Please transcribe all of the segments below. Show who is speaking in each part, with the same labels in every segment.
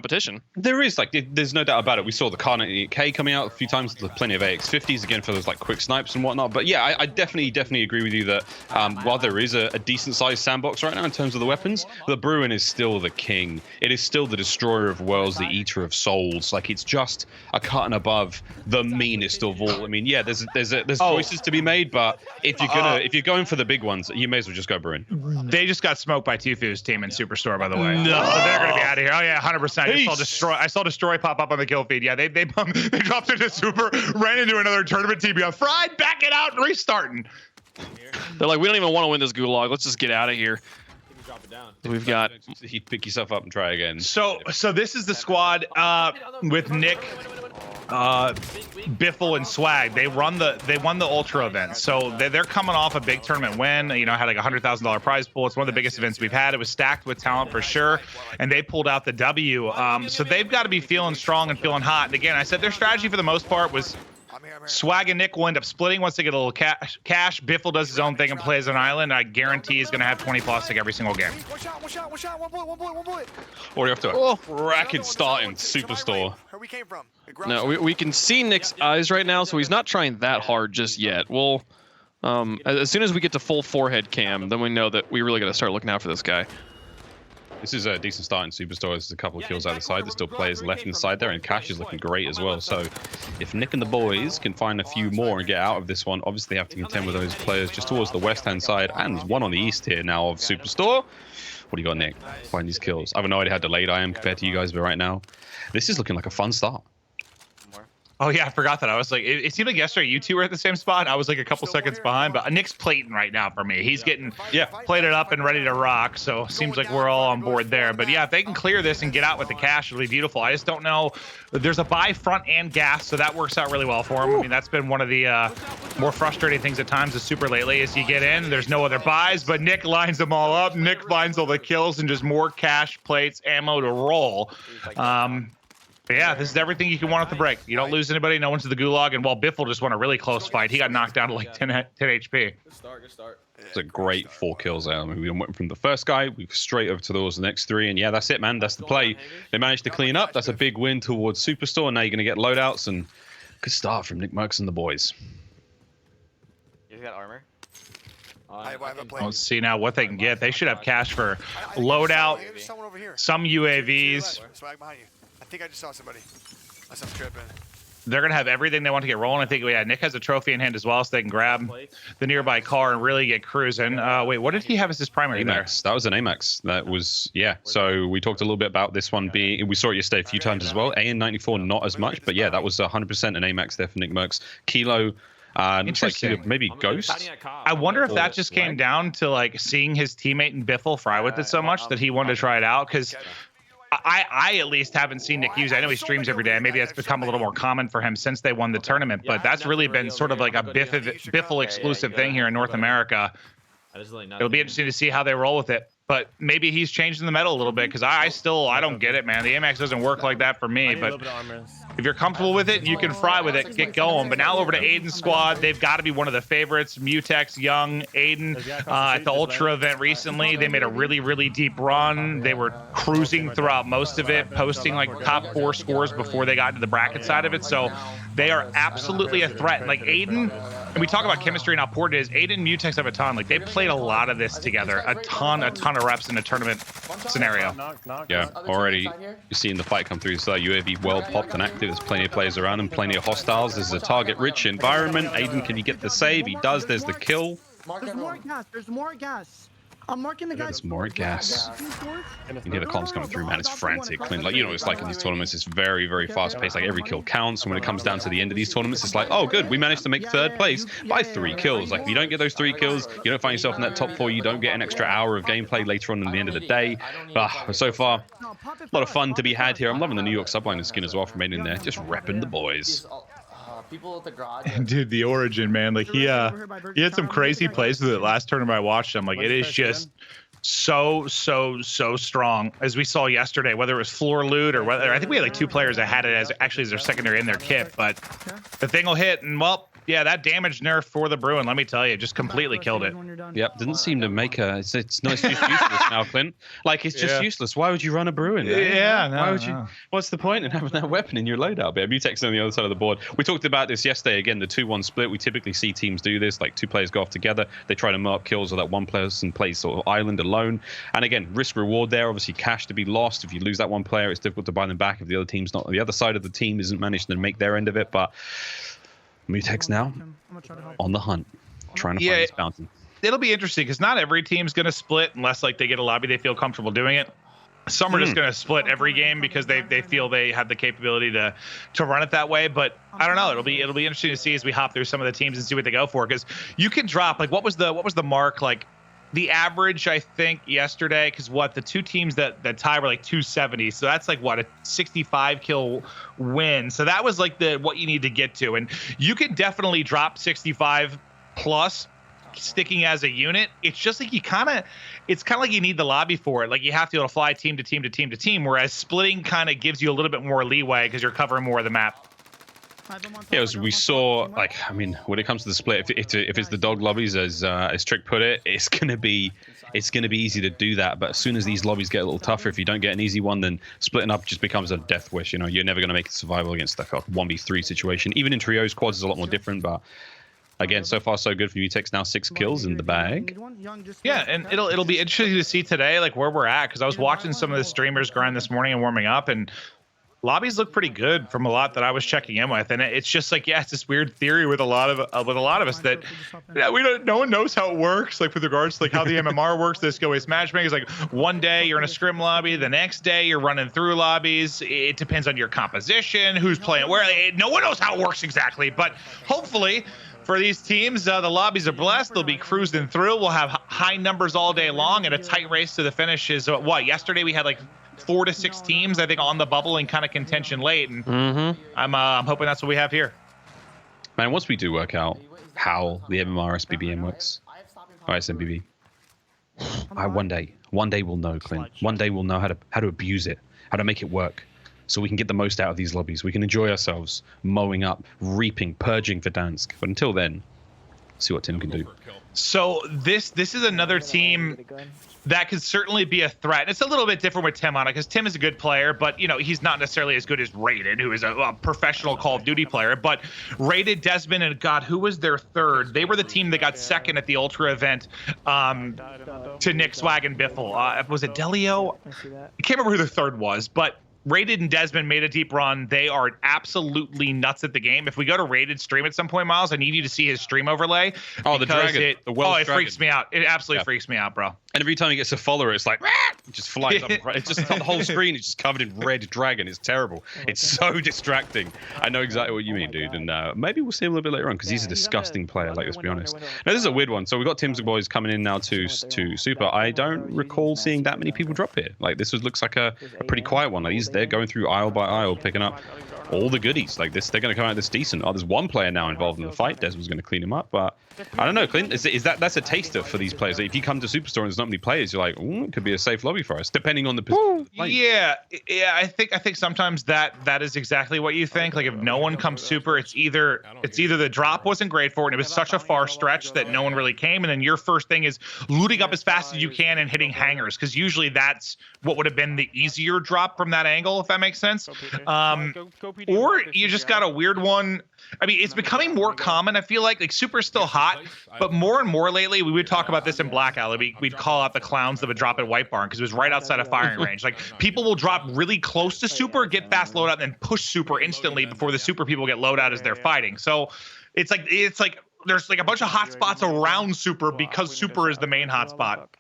Speaker 1: competition.
Speaker 2: There is, like, there's no doubt about it. We saw the Kar98K coming out a few times. There's plenty of AX50s, again, for those, like, quick snipes and whatnot. But, yeah, I definitely agree with you that while there is a decent-sized sandbox right now in terms of the weapons, the Bruin is still the king. It is still the destroyer of worlds, the eater of souls. Like, it's just a cut and above the meanest of all. I mean, yeah, there's choices to be made, but if you're going for the big ones, you may as well just go Bruin.
Speaker 3: They just got smoked by Tfue's team in Superstore, by the way. No. So they're going to be out of here. Oh, yeah, 100%. I saw Destroy pop up on the kill feed. Yeah, they dropped into Super, ran into another tournament team. Got fried, back it out, and restarting.
Speaker 1: They're like, we don't even want to win this gulag. Let's just get out of here. We've got.
Speaker 2: He'd pick yourself up and try again.
Speaker 3: So this is the squad with Nick, Biffle, and Swag. They won the Ultra event, so they're coming off a big tournament win. You know, had like $100,000 prize pool. It's one of the biggest events we've had. It was stacked with talent for sure, and they pulled out the W. So they've got to be feeling strong and feeling hot. And again, I said their strategy for the most part was Swag and Nick will end up splitting once they get a little cash. Biffle does his own thing and plays an island. I guarantee he's going to have 20 plus like every single game.
Speaker 4: Watch out, 1 bullet.
Speaker 2: Already off to a rapid start in Superstore.
Speaker 4: Where we came from.
Speaker 1: No, we can see Nick's eyes right now, so he's not trying that hard just yet. We'll, as soon as we get to full forehead cam, then we know that we really got to start looking out for this guy.
Speaker 2: This is a decent start in Superstore. There's a couple of kills either side. There's still players left inside there, and Cash is looking great as well. So if Nick and the boys can find a few more and get out of this one, obviously they have to contend with those players just towards the west-hand side, and there's one on the east here now of Superstore. What do you got, Nick? Find these kills. I have no idea how delayed I am compared to you guys, but right now, this is looking like a fun start.
Speaker 3: Oh, yeah, I forgot that. I was like, it seemed like yesterday you two were at the same spot. I was like a couple seconds behind, but Nick's plating right now for me. He's getting plated up and ready to rock, so seems like we're all on board there. But yeah, if they can clear this and get out with the cash, it'll be beautiful. I just don't know. There's a buy front and gas, so that works out really well for him. I mean, that's been one of the more frustrating things at times with Super lately is you get in, there's no other buys, but Nick lines them all up. Nick finds all the kills and just more cash, plates, ammo to roll. But yeah, this is everything you can want at the break. You don't lose anybody, no one's to the gulag, and while Biffle just won a really close fight, he got knocked down to like 10 HP.
Speaker 5: Good start.
Speaker 2: It's a great 4 kills out. I mean, we went from the first guy, we straight over to those next 3, and yeah, that's it, man. That's the play. They managed to clean up. That's a big win towards Superstore. Now you're going to get loadouts, and good start from Nick Merckx and the boys.
Speaker 5: You got armor?
Speaker 3: Let's see now what they can get. They should have cash for loadout, some UAVs.
Speaker 4: I think I just saw somebody. I'm tripping.
Speaker 3: They're going to have everything they want to get rolling. I think, yeah, Nick has a trophy in hand as well, so they can grab the nearby car and really get cruising. Wait, what did he have as his primary there?
Speaker 2: That was an AMAX. That was, yeah. So we talked a little bit about this one being, we saw it yesterday a few times as well. AN94, not as much, but yeah, that was 100% an AMAX there for Nick Merckx. Kilo,
Speaker 3: interesting.
Speaker 2: Like maybe Ghost.
Speaker 3: I wonder if that just came down to like seeing his teammate and Biffle fry with it so much that he wanted to try it out, because I at least haven't seen Nick use it. I know he streams every day. Maybe that's become a little more common for him since they won the tournament, but that's really been sort of like a Biffle exclusive thing here in North America. It'll be interesting to see how they roll with it. But maybe he's changing the meta a little bit, because I don't get it, man. The AMAX doesn't work like that for me. But if you're comfortable with it, you can fry with it, get going. But now over to Aiden's squad. They've got to be one of the favorites. Mutex, Young, Aiden at the Ultra event recently. They made a really, really deep run. They were cruising throughout most of it, posting like top 4 scores before they got to the bracket side of it. So they are absolutely a threat. Like Aiden, and we talk about chemistry and how important it is. Aiden and Mutex have a ton. Like they played a lot of this together, a ton of reps in a tournament scenario.
Speaker 2: Yeah, already you're seeing the fight come through. So UAV well popped and active. There's plenty of players around and plenty of hostiles. This is a target-rich environment. Aiden, can he get the save? He does. There's the kill.
Speaker 6: There's more gas. There's more gas. I'm marking the guys.
Speaker 2: There's more gas. You hear the comms coming through, man. It's frantic. Clean. Like, you know, it's like in these tournaments, it's very, very fast-paced. Like, every kill counts. And when it comes down to the end of these tournaments, it's like, oh, good. We managed to make 3rd place by 3 kills. Like, if you don't get those 3 kills, you don't find yourself in that top 4. You don't get an extra hour of gameplay later on at the end of the day. So far, a lot of fun to be had here. I'm loving the New York subliner skin as well from Aiden there. Just repping the boys.
Speaker 5: People at the garage.
Speaker 3: Dude, the Origin, man. Like, he had some crazy plays with it last tournament I watched him. Like, it is just so strong, as we saw yesterday, whether it was floor loot or whether, I think we had like 2 players that had it as their secondary in their kit, but the thing will hit, and well, that damage nerf for the Bruin, let me tell you, just completely killed it.
Speaker 2: Yep, didn't seem to make a. It's just useless now, Clint. Like it's just useless. Why would you run a Bruin?
Speaker 3: Yeah, no,
Speaker 2: why would you? What's the point in having that weapon in your loadout? But Mutex on the other side of the board. We talked about this yesterday. Again, the 2-1 split. We typically see teams do this. Like 2 players go off together. They try to mark kills, or that 1 person plays sort of island alone. And again, risk reward there. Obviously, cash to be lost. If you lose that 1 player, it's difficult to buy them back. If the other team's not, the other side of the team isn't managed to make their end of it. But Mutex now on the hunt, trying to find this bounty.
Speaker 3: It'll be interesting because not every team's going to split unless like they get a lobby they feel comfortable doing it. Some are just going to split every game because they feel they have the capability to run it that way. But I don't know. It'll be interesting to see as we hop through some of the teams and see what they go for, because you can drop like what was the mark, like the average I think yesterday, because the 2 teams that tie were like 270, so that's like a 65 kill win. So that was like what you need to get to, and you can definitely drop 65 plus sticking as a unit. It's just like it's kind of like you need the lobby for it. Like you have to be able to fly team to team to team to team, whereas splitting kind of gives you a little bit more leeway because you're covering more of the map.
Speaker 2: Yeah, as we saw, like, I mean, when it comes to the split, if it's the dog lobbies, as Trick put it, it's gonna be easy to do that. But as soon as these lobbies get a little tougher, if you don't get an easy one, then splitting up just becomes a death wish. You know, you're never gonna make it survival against like a 1v3 situation. Even in trios, quads is a lot more different. But again, so far so good for Mutex. Now 6 kills in the bag.
Speaker 3: Yeah, and it'll be interesting to see today, like where we're at, because I was watching some of the streamers grind this morning and warming up, and lobbies look pretty good from a lot that I was checking in with, and it's just like, it's this weird theory with a lot of us that no one knows how it works, like with regards to like how the MMR works. This go-based matchmaking is like one day you're in a scrim lobby, the next day you're running through lobbies. It depends on your composition, who's playing where. No one knows how it works exactly, but hopefully for these teams, the lobbies are blessed. They'll be cruising through. We'll have high numbers all day long, and a tight race to the finish is yesterday we had like 4 to 6 teams, I think, on the bubble and kind of contention late, and I'm hoping that's what we have here.
Speaker 2: Man, once we do work out how the MMR SBBM works, or SMBB, one day we'll know, Clint. One day we'll know how to abuse it, how to make it work, so we can get the most out of these lobbies. We can enjoy ourselves, mowing up, reaping, purging for Dansk. But until then, see what Tim can do.
Speaker 3: So this is another team that could certainly be a threat. It's a little bit different with Tim on it, because Tim is a good player, but he's not necessarily as good as Rated, who is a professional Call of Duty player. But Rated, Desmond, and God, who was their third? They were the team that got second at the Ultra event to Nick Swag and Biffle. Was it Delio? I can't remember who the third was, but Rated and Desmond made a deep run. They are absolutely nuts at the game. If we go to Rated stream at some point, Miles, I need you to see his stream overlay.
Speaker 2: Oh, the dragon.
Speaker 3: It freaks me out. It absolutely freaks me out, bro.
Speaker 2: And every time he gets a follower, it's like, it just flies up. It's just the whole screen is just covered in red dragon. It's terrible. It's so distracting. I know exactly what you mean, dude. And maybe we'll see him a little bit later on, because he's a disgusting player, like, let's be honest. Now, this is a weird one. So we've got Tim's boys coming in now to Super. I don't recall seeing that many people drop here. Like, this looks like a pretty quiet one. Like, they're going through aisle by aisle, picking up all the goodies. Like this, they're going to come out this decent. Oh, there's one player now involved in the fight. Des was going to clean him up, but I don't know, Clint. That's a taster for these players. If you come to Superstore and there's not many players, you're like, ooh, it could be a safe lobby for us, depending on the position.
Speaker 3: Yeah. I think sometimes that is exactly what you think. Like if no one comes Super, it's either the drop wasn't great for it, and it was such a far stretch that no one really came, and then your first thing is looting up as fast as you can and hitting hangers, because usually that's what would have been the easier drop from that angle, if that makes sense. Or you just got a weird one. I mean, it's becoming more common. I feel like Super is still hot, but more and more lately, we would talk about this in Black Alley. We'd call out the clowns that would drop at White Barn because it was right outside of firing range. Like people will drop really close to Super, get fast loadout, and then push Super instantly before the Super people get loadout as they're fighting. So it's like there's like a bunch of hot spots around Super because Super is the main hot spot.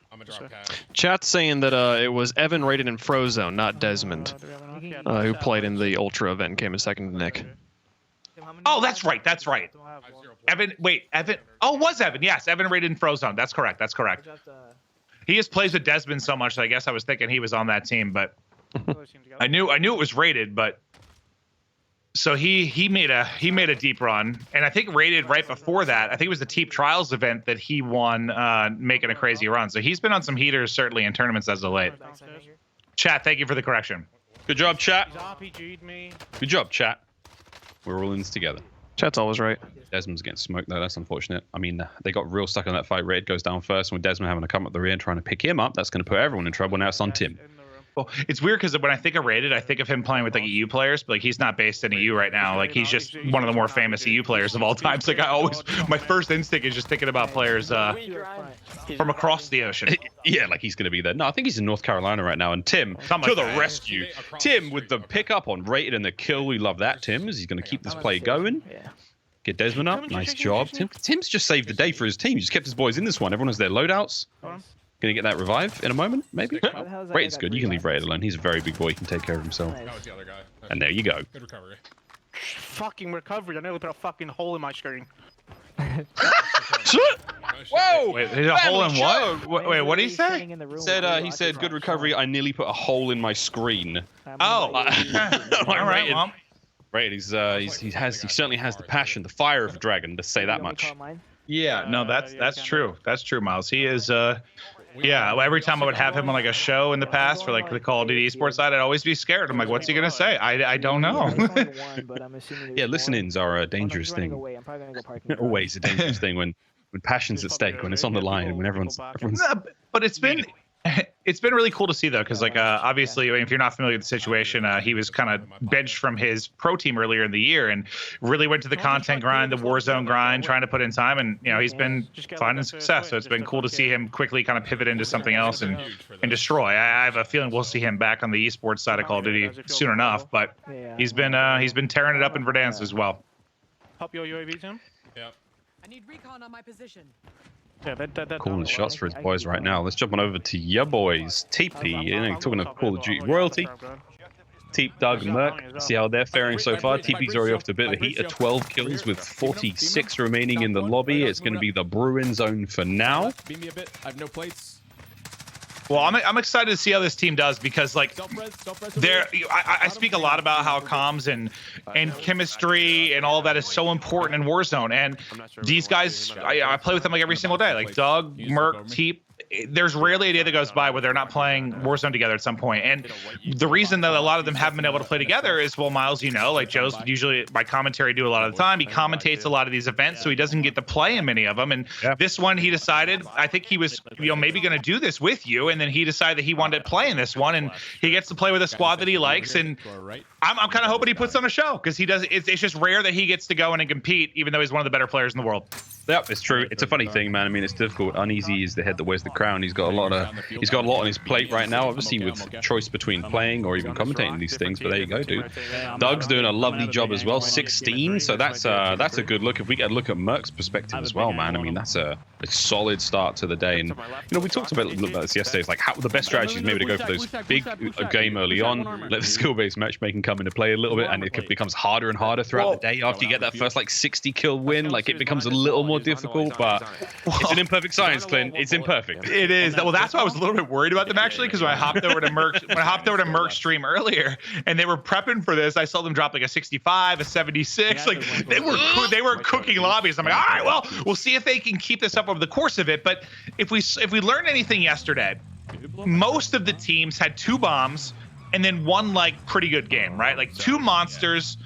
Speaker 1: Chat's saying that it was Evan, Rated, and Frozone, not Desmond, who played in the Ultra event and came in second to Nick.
Speaker 3: Oh, that's right. Evan. Oh, it was Evan. Yes, Evan, Rated, and Frozone. That's correct. He just plays with Desmond so much that I guess I was thinking he was on that team, but I knew it was Rated, but so he made a deep run, and I think Rated right before that. I think it was the Teep Trials event that he won, making a crazy run. So he's been on some heaters certainly in tournaments as of late. Chat, thank you for the correction.
Speaker 2: Good job, chat. Good job, chat. We're all in this together.
Speaker 1: Chat's always right.
Speaker 2: Desmond's getting smoked though. That's unfortunate. I mean, they got real stuck on that fight. Red goes down first, and with Desmond having to come up the rear and trying to pick him up, that's going to put everyone in trouble. Now it's on Tim.
Speaker 3: Well, it's weird because when I think of Rated, I think of him playing with like EU players, but like he's not based in EU right now. Like he's just one of the more famous EU players of all time. So like my first instinct is just thinking about players from across the ocean.
Speaker 2: Yeah, like he's going to be there. No, I think he's in North Carolina right now. And Tim to the rescue. Tim with the pickup on Rated and the kill. We love that, Tim, as he's going to keep this play going. Get Desmond up. Nice job. Tim's just saved the day for his team. He just kept his boys in this one. Everyone has their loadouts. Gonna get that revive in a moment, maybe? Raid's good. You can leave Raid alone. He's a very big boy. He can take care of himself. And there you go.
Speaker 7: Good recovery.
Speaker 8: Fucking recovery. I nearly put a fucking hole in my screen.
Speaker 2: Whoa!
Speaker 3: Wait, there's a hole in what? Wait, what did he say?
Speaker 2: He said, good recovery. I nearly put a hole in my screen.
Speaker 3: Oh. All right, well.
Speaker 2: Right, he certainly has the passion, the fire of a dragon, to say that much.
Speaker 3: Yeah, no, that's true. That's true, Miles. He is yeah, every time I would have him on like a show in the past for like the Call of Duty esports side, I'd always be scared. I'm like, what's he gonna say? I don't know.
Speaker 2: Yeah, listen-ins are a dangerous thing. Always a dangerous thing when passion's at stake, when it's on the line, when everyone's.
Speaker 3: But it's been really cool to see though, because like obviously, I mean, if you're not familiar with the situation, he was kind of benched from his pro team earlier in the year and really went to the content grind, the Warzone grind, trying to put in time, and you know he's been finding success. So it's been cool to see him quickly kind of pivot into something else and destroy. I have a feeling we'll see him back on the esports side of Call of Duty soon enough, but he's been tearing it up in Verdansk as well.
Speaker 8: Pop your UAV, Tim.
Speaker 7: Yeah.
Speaker 6: I need recon on my position.
Speaker 8: Yeah,
Speaker 2: Calling the shots for his boys right now. Let's jump on over to your boys. Teep, talking of Call of Duty royalty. Teep, Doug, Merc, see how they're faring so far. TP's already off to a bit of a heater, 12 kills with 46 remaining in the lobby. It's going to be the Bruin zone for now.
Speaker 7: Beat me a bit. I have no plates.
Speaker 3: Well, I'm excited to see how this team does because, like, I speak a lot about how comms and chemistry and all that is so important in Warzone. And these guys, I play with them like every single day. Like Doug, Merc, Teep. There's rarely a day that goes by where they're not playing Warzone together at some point. And the reason that a lot of them haven't been able to play together is, well, Miles, you know, like Joe's usually by commentary do a lot of the time. He commentates a lot of these events, so he doesn't get to play in many of them. And this one, he decided, I think he was, you know, maybe going to do this with you. And then he decided that he wanted to play in this one. And he gets to play with a squad that he likes. And I'm kind of hoping he puts on a show because he does. It's just rare that he gets to go in and compete, even though he's one of the better players in the world.
Speaker 2: Yep, it's true. It's a funny thing, man. I mean, it's difficult. Uneasy is the head that wears the crown. He's got a lot on his plate right now. Obviously, with choice between playing or even commentating these things. But there you go, dude. Doug's doing a lovely job as well. 16, so that's a good look. If we get a look at Merc's perspective as well, man. I mean, that's a solid start to the day. And you know, we talked about this yesterday. It's like how the best strategy is maybe to go for those big game early on, let the skill-based matchmaking come into play a little bit, and it becomes harder and harder throughout the day after you get that first like 60 kill win. Like it becomes a little more difficult, but it's an imperfect science, Clint. It's imperfect.
Speaker 3: It is. Well, that's why I was a little bit worried about them actually, because when I hopped over to Merc's stream earlier and they were prepping for this, I saw them drop like a 65, a 76. Like they were cooking lobbies. I'm like, all right, well, we'll see if they can keep this up over the course of it. But if we learned anything yesterday, most of the teams had 2 bombs and then one like pretty good game, right? Like 2 monsters.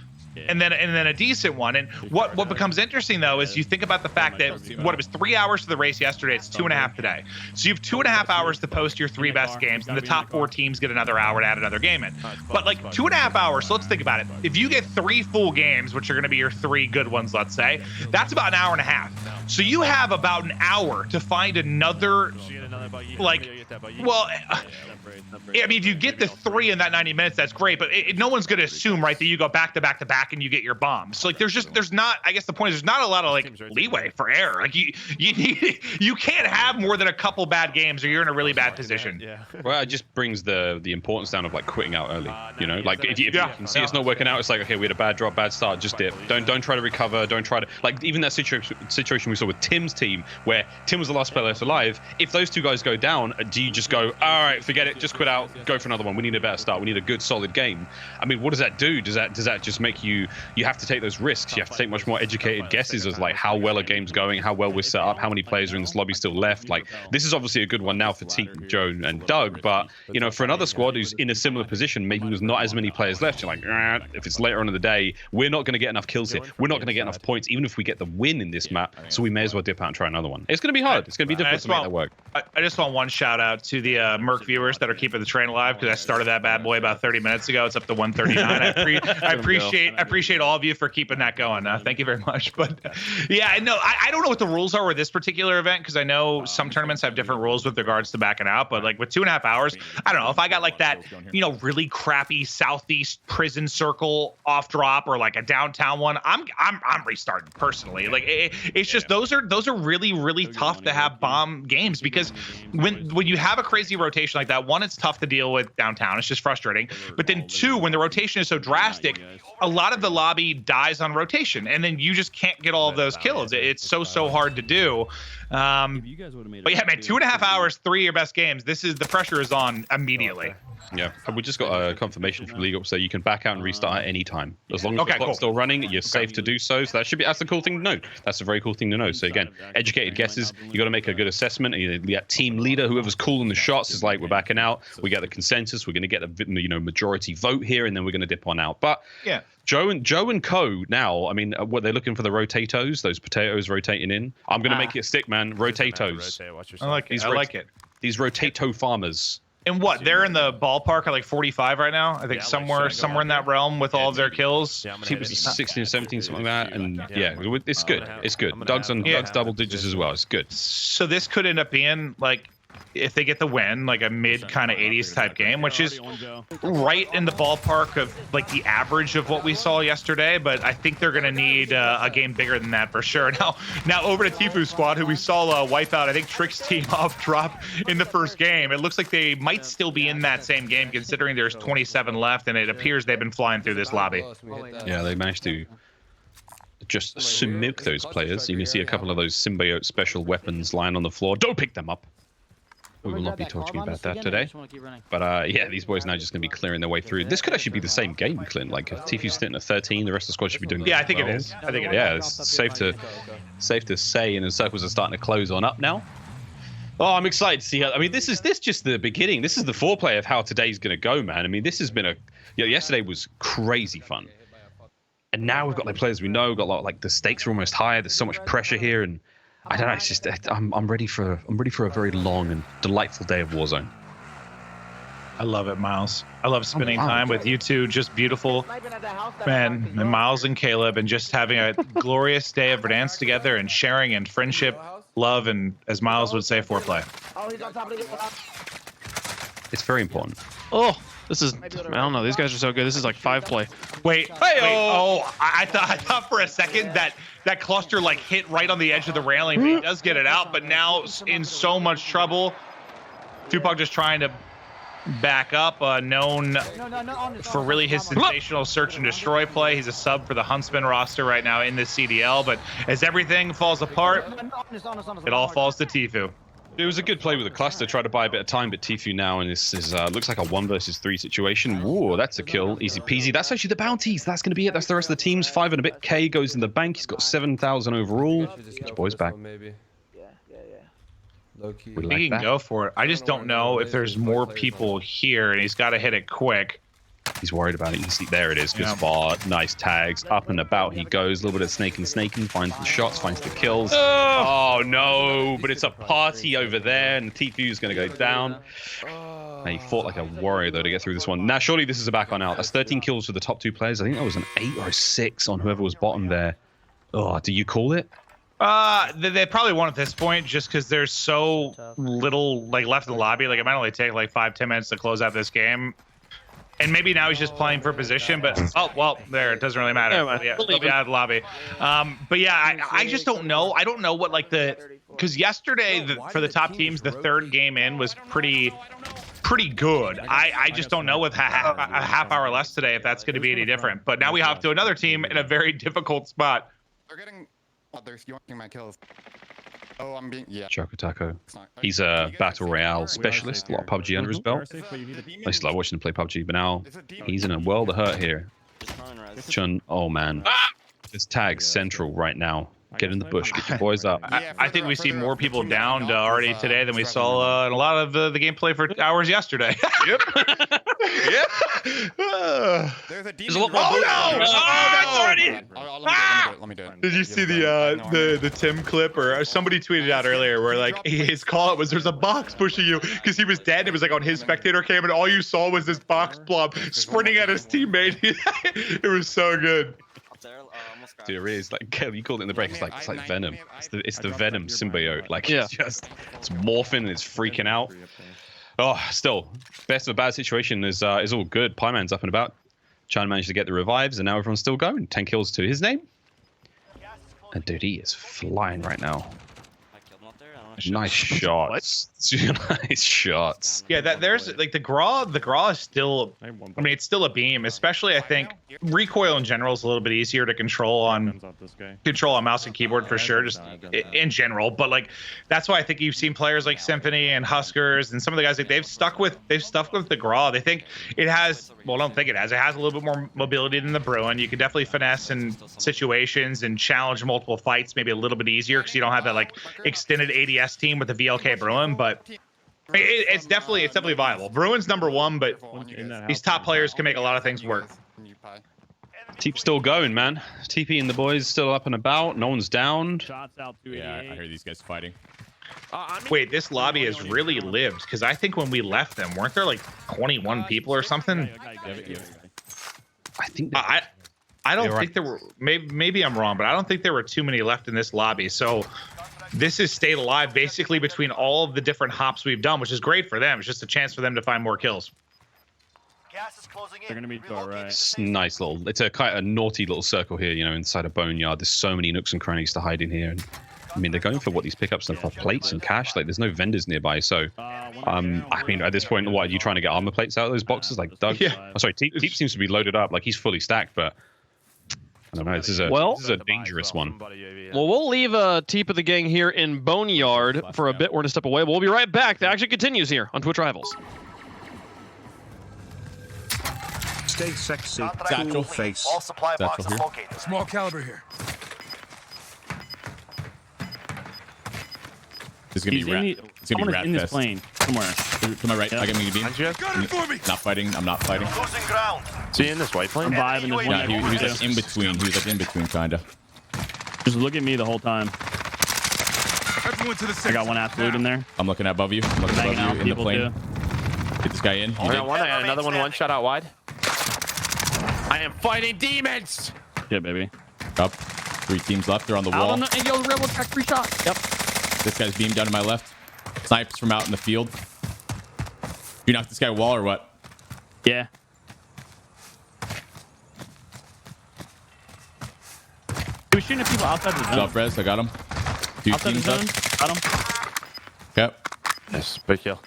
Speaker 3: And then a decent one. And what becomes interesting though is you think about the fact that it was 3 hours to the race yesterday, it's 2.5 today. So you have 2.5 hours to post your 3 best games, and the top 4 teams get another hour to add another game in. But like 2.5 hours, so let's think about it. If you get 3 full games, which are going to be your 3 good ones, let's say, that's about an hour and a half. So you have about an hour to find another, like, well, I mean, if you get the 3 in that 90 minutes, that's great. But no one's going to assume, right, that you go back to back to back and you get your bombs. So like, there's not. I guess the point is there's not a lot of like leeway for error. Like you can't have more than a couple bad games, or you're in a really bad position.
Speaker 2: Well, it just brings the importance down of like quitting out early. You know, like if you can see it's not working out, it's like, okay, we had a bad drop, bad start, just dip. Don't try to recover. Don't try to, like, even that situation we saw with Tim's team where Tim was the last player left alive. If those 2 guys go down, do you just go, all right, forget it, just quit out, go for another one? We need a better start. We need a good solid game. I mean, what does that do? Does that just make you you have to take those risks. You have to take much more educated guesses as like how well a game's going, how well we're set up, how many players are in this lobby still left. Like this is obviously a good one now for Teep, Joe, and Doug, but you know, for another squad who's in a similar position, maybe there's not as many players left. You're like, if it's later on in the day, we're not going to get enough kills here. We're not going to get enough points, even if we get the win in this map. So we may as well dip out and try another one. It's going to be hard. It's going to be difficult to make that work.
Speaker 3: I just want one shout out to the Merc viewers that are keeping the train alive, because I started that bad boy about 30 minutes ago. It's up to 139. I appreciate all of you for keeping that going. Thank you very much. But yeah, no, I don't know what the rules are with this particular event, because I know some tournaments have different rules with regards to backing out. But like with 2.5 hours, I don't know if I got like that, you know, really crappy southeast prison circle off drop or like a downtown one, I'm restarting personally. Like it's just those are really tough to have bomb games, because when you have a crazy rotation like that, one, it's tough to deal with downtown. It's just frustrating. But then two, when the rotation is so drastic, a lot of the lobby dies on rotation, and then you just can't get all of those kills. It's so hard to do. But yeah, man, 2.5 hours, 3 of your best games. The pressure is on immediately.
Speaker 2: Yeah, we just got a confirmation from League Up, so you can back out and restart at any time. As long as the clock's still running, you're safe to do so. So that's a cool thing to know. That's a very cool thing to know. So again, educated guesses. You got to make a good assessment. You got team leader, whoever's calling the shots, is like, we're backing out. We get the consensus. We're going to get the majority vote here, and then we're going to dip on out. But
Speaker 3: yeah.
Speaker 2: Joe and Co now, I mean, what they're looking for, the rotatos, those potatoes rotating in. I'm going to make it stick, man. Rotatos.
Speaker 3: I like it. I like it.
Speaker 2: These rotato farmers.
Speaker 3: And what? They're in the ballpark at like 45 right now. I think somewhere in that realm with all of their kills.
Speaker 2: Teep was 16 or 17, something like that. And yeah, it's good. It's good. Doug's double digits as well. It's good.
Speaker 3: So this could end up being like, if they get the win, like a mid kind of 80s type game, which is right in the ballpark of like the average of what we saw yesterday. But I think they're going to need a game bigger than that for sure. Now over to Tfue squad, who we saw wipe out, I think, Trick's team off drop in the first game. It looks like they might still be in that same game, considering there's 27 left, and it appears they've been flying through this lobby.
Speaker 2: Yeah, they managed to just smoke those players. You can see a couple of those symbiote special weapons lying on the floor. Don't pick them up. We will not be talking about that today. But yeah, these boys now just going to be clearing their way through. This could actually be the same game, Clint. Like if Tfue's sitting at 13, the rest of the squad should be doing.
Speaker 3: Yeah, I think it is.
Speaker 2: Yeah, it's safe to say, and the circles are starting to close on up now. Oh, I'm excited to see how. I mean, this just the beginning. This is the foreplay of how today's going to go, man. I mean, this has been yesterday was crazy fun, and now we've got like players we know. We've got a lot, like the stakes are almost higher. There's so much pressure here, and I don't know. It's just I'm ready for a very long and delightful day of Warzone.
Speaker 3: I love it, Miles. I love spending time with you two. Just beautiful, man. And Miles and Caleb, and just having a glorious day of Verdansk together, and sharing and friendship, love, and as Miles would say, foreplay.
Speaker 2: It's very important.
Speaker 1: Oh, this is, I don't know. These guys are so good. This is like 5 play.
Speaker 3: Wait. Oh, I thought for a second that cluster like hit right on the edge of the railing, but he does get it out, but now in so much trouble. Tupac just trying to back up, known for really his sensational search and destroy play. He's a sub for the Huntsman roster right now in the CDL, but as everything falls apart, it all falls to Tfue.
Speaker 2: It was a good play with the cluster, try to buy a bit of time, but Tfue now, and this is looks like a 1 versus 3 situation. Whoa, that's a kill, easy peasy. That's actually the bounties. That's going to be it. That's the rest of the teams. 5 and a bit. K goes in the bank. He's got 7,000 overall. Get your boys back.
Speaker 3: He can go for it. I just don't know if there's more people here, and he's got to hit it quick.
Speaker 2: He's worried about it. You can see there it is. Good spot. Nice tags. Up and about he goes. A little bit of snaking, finds the shots, finds the kills. Oh no! But it's a party over there, and Tfue is going to go down. And he fought like a warrior though to get through this one. Now surely this is a back on out. That's 13 kills for the top 2 players. I think that was an 8 or a 6 on whoever was bottom there. Oh, do you call it?
Speaker 3: They probably won at this point just because there's so little like left in the lobby. Like it might only take like 5-10 minutes to close out this game. And maybe now he's just playing for position, but oh well, there, it doesn't really matter. Yeah, he'll be out of the lobby. But yeah, I just don't know. I don't know what like because yesterday for the top teams, the 3rd game in was pretty good. I just don't know with a half hour less today if that's going to be any different. But now we hop to another team in a very difficult spot.
Speaker 7: They're getting. They're stealing my kills. Oh, I'm being
Speaker 2: Choco Taco. He's a battle royale specialist. A lot of PUBG under his belt. I used to like watching him play PUBG, but now he's in a world of hurt here. Chun, oh man. This tag central right now. Get in the bush, get your boys up.
Speaker 3: I think we see more people downed already today than we saw in a lot of the gameplay for hours yesterday.
Speaker 2: Yep. Yep.
Speaker 7: There's a
Speaker 2: There's
Speaker 7: demon.
Speaker 2: a little- oh no! That's already.
Speaker 7: Let me do it.
Speaker 3: Did you see the Tim clip, or somebody tweeted out earlier where like his call out was there's a box pushing you because he was dead. It was like on his spectator cam, and all you saw was this box blob sprinting at his teammate. It was so good.
Speaker 2: Dude, it really is like Kev, you called it in the break. It's like Venom. It's the Venom symbiote. Like
Speaker 1: Yeah.
Speaker 2: it's morphing and it's freaking out. Oh, still, best of a bad situation is all good. Pieman's up and about, trying to manage to get the revives, and now everyone's still going. 10 kills to his name. And dude, he is flying right now. Nice shots. Nice shots.
Speaker 3: Yeah, there's like the Graw is still, I mean, it's still a beam, especially I think recoil in general is a little bit easier to control on mouse and keyboard for sure, just in general. But like that's why I think you've seen players like Symphony and Huskers and some of the guys like they've stuck with the Graw. They think it has, well, I don't think it has a little bit more mobility than the Bruin. You can definitely finesse in situations and challenge multiple fights maybe a little bit easier because you don't have that like extended ADS team with the VLK Bruin, but it's definitely viable. Bruin's number one, but these top players can make a lot of things work.
Speaker 2: Teep's still going, man. TP and the boys still up and about. No one's down.
Speaker 9: Yeah, I hear these guys fighting.
Speaker 3: Wait, this lobby has really lived because I think when we left them, weren't there like 21 people or something?
Speaker 2: I think
Speaker 3: I don't think there were. Maybe I'm wrong, but I don't think there were too many left in this lobby. So this is stayed alive basically between all of the different hops we've done, which is great for them. It's just a chance for them to find more kills.
Speaker 4: Gas is closing in.
Speaker 8: They're gonna be to our right.
Speaker 2: it's nice little. It's a kind of naughty little circle here, you know, inside a boneyard. There's so many nooks and crannies to hide in here. And, I mean, they're going for what these pickups and for plates and cash. Like, there's no vendors nearby, so. I mean, at this point, what are you trying to get armor plates out of those boxes? Like Doug, oh, sorry, Teep seems to be loaded up, like he's fully stacked, but I don't know. This is a dangerous one.
Speaker 1: Well, we'll leave Teep of the gang here in Boneyard for a bit. We're going to step away. We'll be right back. The action continues here on Twitch Rivals.
Speaker 10: Stay sexy,
Speaker 9: Satchel.
Speaker 10: cool face.
Speaker 4: All supply
Speaker 9: Satchel
Speaker 4: boxes
Speaker 9: here.
Speaker 4: located.
Speaker 10: Small caliber here.
Speaker 9: This is gonna be rat. It's gonna be rat
Speaker 8: in this
Speaker 9: fest.
Speaker 8: plane somewhere.
Speaker 9: To my right, I got me beam.
Speaker 10: Gun it for me.
Speaker 9: Not fighting. I'm not fighting.
Speaker 4: Losing ground.
Speaker 5: See in this white plane?
Speaker 8: I'm vibing this
Speaker 9: Yeah,
Speaker 8: one.
Speaker 9: he was like in between. He was like in between, kinda.
Speaker 8: Just look at me the whole time.
Speaker 10: Everyone to the
Speaker 8: I
Speaker 10: center.
Speaker 8: got one absolute in there.
Speaker 9: I'm looking above you. I'm looking
Speaker 8: Banging out
Speaker 9: above you in the
Speaker 8: people
Speaker 9: plane.
Speaker 8: too.
Speaker 9: Get this guy in.
Speaker 5: I got one. I got another one shot out wide. I am fighting demons.
Speaker 8: Yeah, baby.
Speaker 9: Up. 3 teams left. They're on the
Speaker 8: Out
Speaker 9: wall.
Speaker 8: on the, and yo, rebel track 3 shot. Yep.
Speaker 9: This guy's beamed down to my left. Snipes from out in the field. You knocked this guy wall or what?
Speaker 8: Yeah. He was shooting at people outside the zone.
Speaker 9: Self-res. I got him. 2
Speaker 8: Outside the
Speaker 9: teams
Speaker 8: zone.
Speaker 9: left.
Speaker 8: Got him.
Speaker 9: Yep.
Speaker 5: Yes, big kill.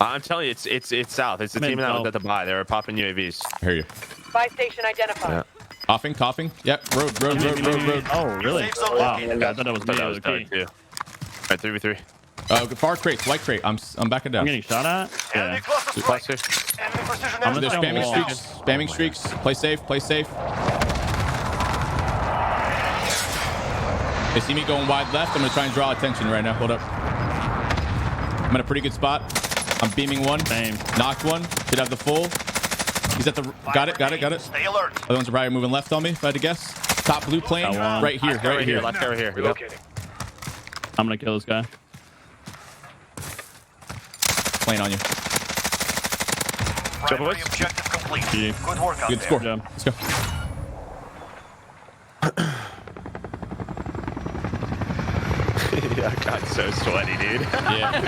Speaker 5: I'm telling you, it's south. It's the
Speaker 8: I'm in
Speaker 5: team that was
Speaker 8: south.
Speaker 5: at the buy. They were popping UAVs.
Speaker 9: I hear you.
Speaker 11: Buy station identified.
Speaker 5: Yeah.
Speaker 9: Coughing. Yep. Road.
Speaker 8: Oh, really?
Speaker 4: Safe zone
Speaker 8: Wow.
Speaker 4: located.
Speaker 8: Yeah, I thought that was me.
Speaker 5: That was
Speaker 8: Okay.
Speaker 5: Doug too. Right, 3v3.
Speaker 9: Far crates. White crate. I'm backing
Speaker 8: I'm
Speaker 9: down.
Speaker 8: getting shot at.
Speaker 4: Enemy
Speaker 8: Yeah.
Speaker 4: cluster
Speaker 5: Plus
Speaker 4: strike.
Speaker 5: 2.
Speaker 4: Enemy precision
Speaker 8: I'm
Speaker 9: They're
Speaker 8: gonna
Speaker 4: airstrike.
Speaker 9: spamming
Speaker 8: wall.
Speaker 9: streaks. Spamming streaks. Play safe. They see me going wide left. I'm gonna try and draw attention right now. Hold up. I'm in a pretty good spot. I'm beaming one.
Speaker 8: Same.
Speaker 9: Knocked one. Should have the full. He's at the. Got it.
Speaker 4: Stay alert.
Speaker 9: Other ones are probably moving left on me, if I had to guess. Top blue plane.
Speaker 8: Got one.
Speaker 9: Right here. Right here.
Speaker 5: Left over here.
Speaker 4: Relocating.
Speaker 8: I'm gonna kill this guy.
Speaker 9: Plane on you.
Speaker 4: Primary objective complete.
Speaker 8: Yeah.
Speaker 4: Good work out
Speaker 9: Good
Speaker 4: there.
Speaker 9: score.
Speaker 8: job.
Speaker 9: Let's go.
Speaker 5: Yeah, God, so sweaty, dude.
Speaker 9: Yeah.